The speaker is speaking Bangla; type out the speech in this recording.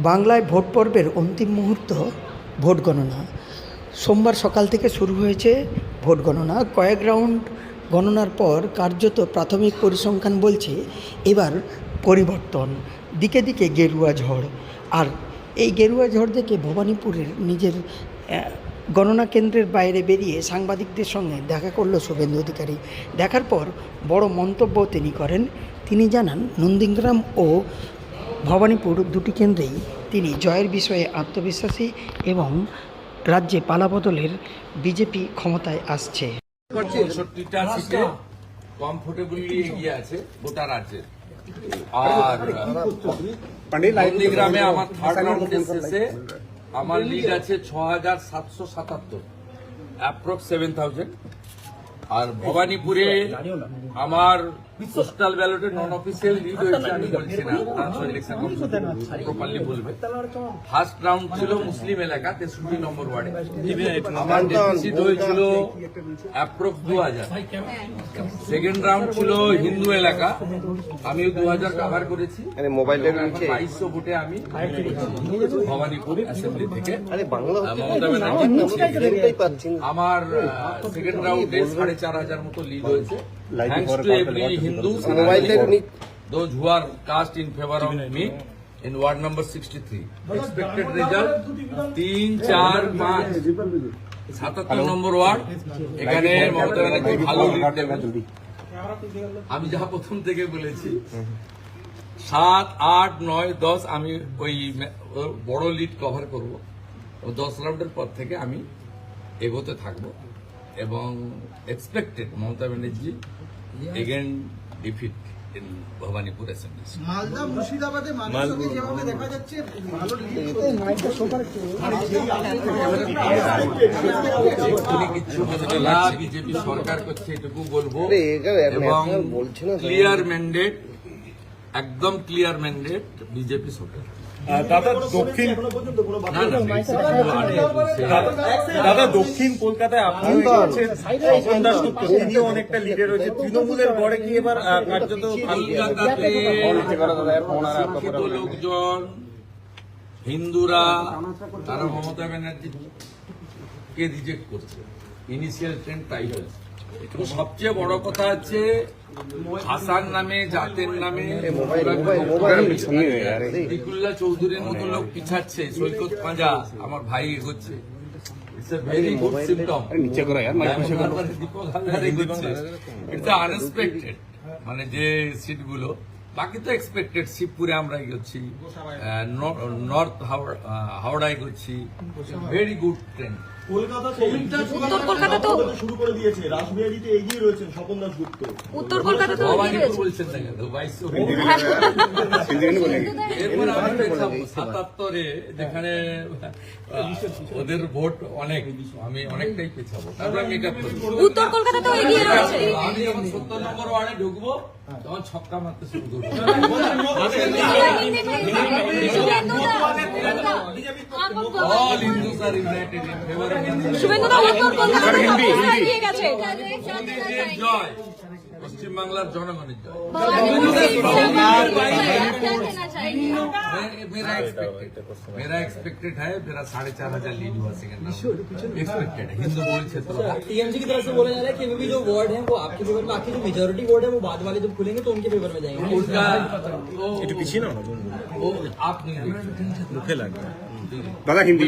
বাংলায় ভোট পর্বের অন্তিম মুহূর্ত ভোট গণনা। সোমবার সকাল থেকে শুরু হয়েছে ভোট গণনা। কয়েক রাউন্ড গণনার পর কার্যত প্রাথমিক পরিসংখ্যান বলছে এবার পরিবর্তন, দিকে দিকে গেরুয়া ঝড়। আর এই গেরুয়া ঝড় দেখে ভবানীপুরের নিজের গণনা কেন্দ্রের বাইরে বেরিয়ে সাংবাদিকদের সঙ্গে দেখা করলো শুভেন্দু অধিকারী। দেখার পর বড় মন্তব্য তিনি করেন। তিনি জানান নন্দীগ্রাম ও ভবানীপুর দুটি কেন্দ্রেই তিনি জয়ের বিষয়ে আত্মবিশ্বাসী এবং রাজ্যে পালাবদলের বিজেপি ক্ষমতায় আসছে। ৬৫টা সিটে কমফোর্টেবলি এগিয়ে আছে গোটা রাজ্যে। আর নন্দীগ্রামে আমার থার্ড রাউন্ডের শেষে আমার লিড আছে ৬,৭৭৭, অ্যাপ্রক্স 7,000। আর ভবানীপুরে আমার পোস্টাল ব্যালটে নন অফিসিয়াল লিড হয়েছে, আমি বলছি না, ইলেকশন প্রপারলি বলবে। ফার্স্ট রাউন্ড ছিল মুসলিম এলাকা 63 নম্বর ওয়ার্ডে, আমার ডেফিসিট হয়েছিল অ্যাপ্রক্স 2,000। সেকেন্ড রাউন্ড ছিল হিন্দু এলাকা, আমিও 2,000 কাভার করেছি। 2200 ভোটে আমি ভবানীপুর অ্যাসেম্বলি থেকে মমতা ব্যানার্জি। আমার সেকেন্ড রাউন্ডে 4,500 মতো লিড হয়েছে, thanks to every Hindu those who are cast in favor of me in ward number 63. Expected result 3, 4, 5, 77 number word. এখানে মমতা ব্যানার্জি ভালো লিড দেবেন। আমি যা প্রথম থেকে বলেছি 7, 8, 9, 10 আমি ওই বড় লিড কভার করব। 10 রাউন্ডের পর থেকে আমি এগোতে থাকবো এবং expected Mamata Banerjee again defeat in Bhabanipur assembly. Malda মুর্শিদাবাদে মানুষকে যেভাবে দেখা যাচ্ছে ভালো কিছু বিজেপি সরকার করছে এটুকু বলবো, এবং ক্লিয়ার ম্যান্ডেট, একদম ক্লিয়ার ম্যান্ডেট বিজেপি সরকার। দাদা দক্ষিণ কলকাতায় আপনি স্বপন দাশগুপ্ত, তিনিও অনেকটা লিডে রয়েছে তৃণমূলের গড়ে কি এবার কার্যত কলকাতাতে শিক্ষিত লোকজন, হিন্দুরা, তারা মমতা ব্যানার্জিকে রিজেক্ট করছে। ইনিশিয়াল ট্রেন্ড তাই হয়েছে। সবচেয়ে বড় কথা হচ্ছে হাসান নামে, জাতের নামে দিকুল্লা চৌধুরীর মতো লোক পিছাচ্ছে, সৈকত পাঁজা আমার ভাই এগোচ্ছে। It's a very good symptom. Dipak Haldar এগোচ্ছে, ইটস আনএক্সপেক্টেড। মানে যে সিটগুলো, বাকি তো এক্সপেক্টেড। শিবপুরে আমরা এগোচ্ছি, নর্থ হাওড়া এগোচ্ছি, ভেরি গুড ট্রেন্ড। উত্তর কলকাতা তো শুরু করে দিয়েছে, রাসবিহারীতে এগিয়ে রয়েছেন স্বপন দাশগুপ্ত। উত্তর কলকাতা তো বলছেন না কেন 2200। এরপর আমি পেছাবো 77-এ, যেখানে ওদের ভোট অনেক, আমি অনেকটাই পেছাবো। তারপর আমি এটা উত্তর কলকাতা তো এগিয়ে রয়েছে। আমি যখন 70 নম্বর ওয়ার্ডে ঢুকবো তখন ছক্কা মারতে শুরু করবো। All Hindus are united in favor of Hindu. Suvendu দা উত্তর কলকাতা এগিয়ে গেছে। মোদীজির জয়, পশ্চিম বাংলার জনগণের জয়। मेरा एक्सपेक्टेड है, मेरा 4,500 लीड हुआ सेकंड एक्सपेक्टेड है। हिंदू बोल क्षेत्र टीएमसी की तरफ से बोला जा रहा है कि अभी जो वार्ड है वो आपके फेवर में, आपकी जो मेजोरिटी वार्ड है वो बाद वाले जब खुलेंगे तो उनके फेवर में जाएंगे। उनका पीछे ना वो आप नहीं देख सकते। दादा हिंदी